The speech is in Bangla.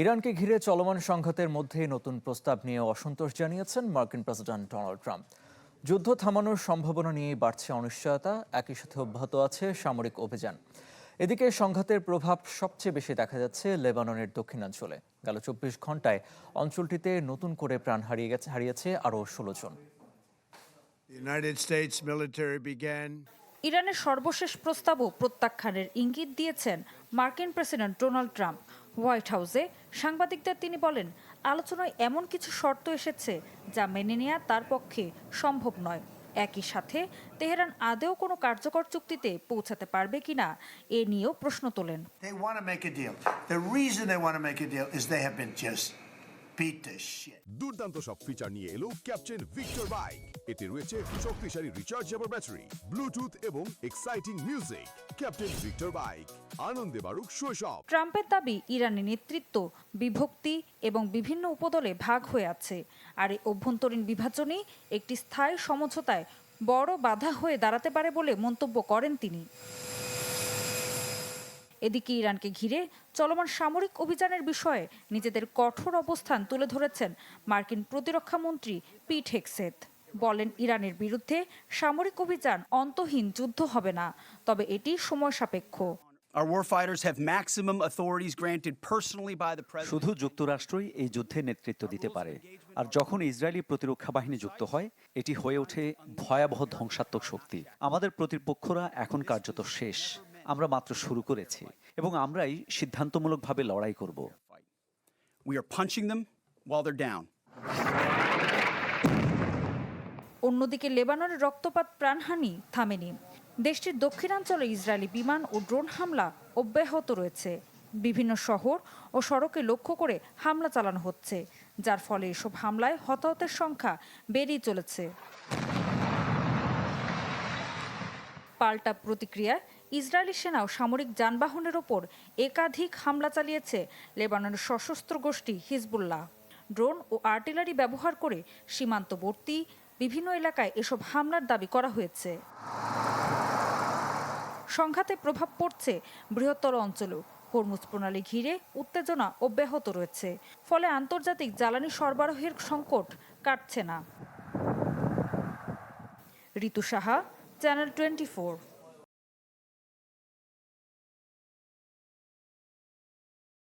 ইরানকে ঘিরে চলমান সংঘাতের মধ্যে নতুন প্রস্তাব নিয়ে অসন্তোষ জানিয়েছেন মার্কিন প্রেসিডেন্ট ডোনাল্ড ট্রাম্প। যুদ্ধ থামানোর সম্ভাবনা নিয়েই বাড়ছে অনিশ্চয়তা, একই সাথে অব্যাহত আছে সামরিক অভিযান। এদিকে সংঘাতের প্রভাব সবচেয়ে বেশি দেখা যাচ্ছে লেবাননের দক্ষিণাঞ্চলে। গেল ২৪ ঘন্টায় অঞ্চলটিতে নতুন করে প্রাণ হারিয়েছে আরও ১৬ জন। ইরানের সর্বশেষ প্রস্তাবও প্রত্যাখ্যানের ইঙ্গিত দিয়েছেন মার্কিন প্রেসিডেন্ট ডোনাল্ড ট্রাম্প। হোয়াইট হাউসে সাংবাদিকদের তিনি বলেন, আলোচনায় এমন কিছু শর্ত এসেছে যা মেনে নেওয়া তার পক্ষে সম্ভব নয়। একই সাথে তেহরান আদৌ কোনো কার্যকর চুক্তিতে পৌঁছাতে পারবে কিনা এ নিয়েও প্রশ্ন তোলেন। দুর্দান্ত সব ফিচার নিয়ে এলো ক্যাপ্টেন ভিক্টর বাইক। এতে রয়েছে শক্তিশালী রিচার্জেবল ব্যাটারি, ব্লুটুথ এবং exciting music. Captain Victor bike, আনন্দে বাড়ুক শৈশব। ট্রাম্পের দাবি, ইরানি নেতৃত্ব বিভক্তি এবং বিভিন্ন উপদলে ভাগ হয়ে আছে, আর এই অভ্যন্তরীণ বিভাজনই একটি স্থায়ী সমঝোতায় বড় বাধা হয়ে দাঁড়াতে পারে বলে মন্তব্য করেন তিনি। এদিকে ইরানকে ঘিরে চলমান সামরিক অভিযানের বিষয়ে নিজেদের কঠোর অবস্থান তুলে ধরেছেন মার্কিন প্রতিরক্ষা মন্ত্রী পিট হেগসেথ। বলেন, ইরানের বিরুদ্ধে সামরিক অভিযান অন্তহীন যুদ্ধ হবে না, তবে এটি সময় সাপেক্ষ। শুধু যুক্তরাষ্ট্রই এই যুদ্ধে নেতৃত্ব দিতে পারে, আর যখন ইসরায়েলি প্রতিরক্ষা বাহিনী যুক্ত হয়, এটি হয়ে ওঠে ভয়াবহ ধ্বংসাত্মক শক্তি। আমাদের প্রতিপক্ষরা এখন কার্যত শেষ। আমরা মাত্র শুরু করেছি এবং আমরাই সিদ্ধান্তমূলকভাবে লড়াই করব। অন্যদিকে লেবাননের রক্তপাত প্রাণহানি থামেনি। দেশটির দক্ষিণাঞ্চলে ইসরায়েলি বিমান ও ড্রোন হামলা অব্যাহত রয়েছে। বিভিন্ন শহর ও সড়কে লক্ষ্য করে হামলা চালানো হচ্ছে, যার ফলে এসব হামলায় হতাহতের সংখ্যা বেড়েই চলেছে। পাল্টা প্রতিক্রিয়ায় ইসরায়েলি সেনা ও সামরিক যানবাহনের ওপর একাধিক হামলা চালিয়েছে লেবাননের সশস্ত্র গোষ্ঠী হিজবুল্লাহ। ড্রোন ও আর্টিলারি ব্যবহার করে সীমান্তবর্তী বিভিন্ন এলাকায় এসব হামলার দাবি করা হয়েছে। সংঘাতে প্রভাব পড়ছে বৃহত্তর অঞ্চলেও। হরমুজ প্রণালী ঘিরে উত্তেজনা অব্যাহত রয়েছে, ফলে আন্তর্জাতিক জ্বালানি সরবরাহের সংকট কাটছে না। ঋতু সাহা, চ্যানেল 24।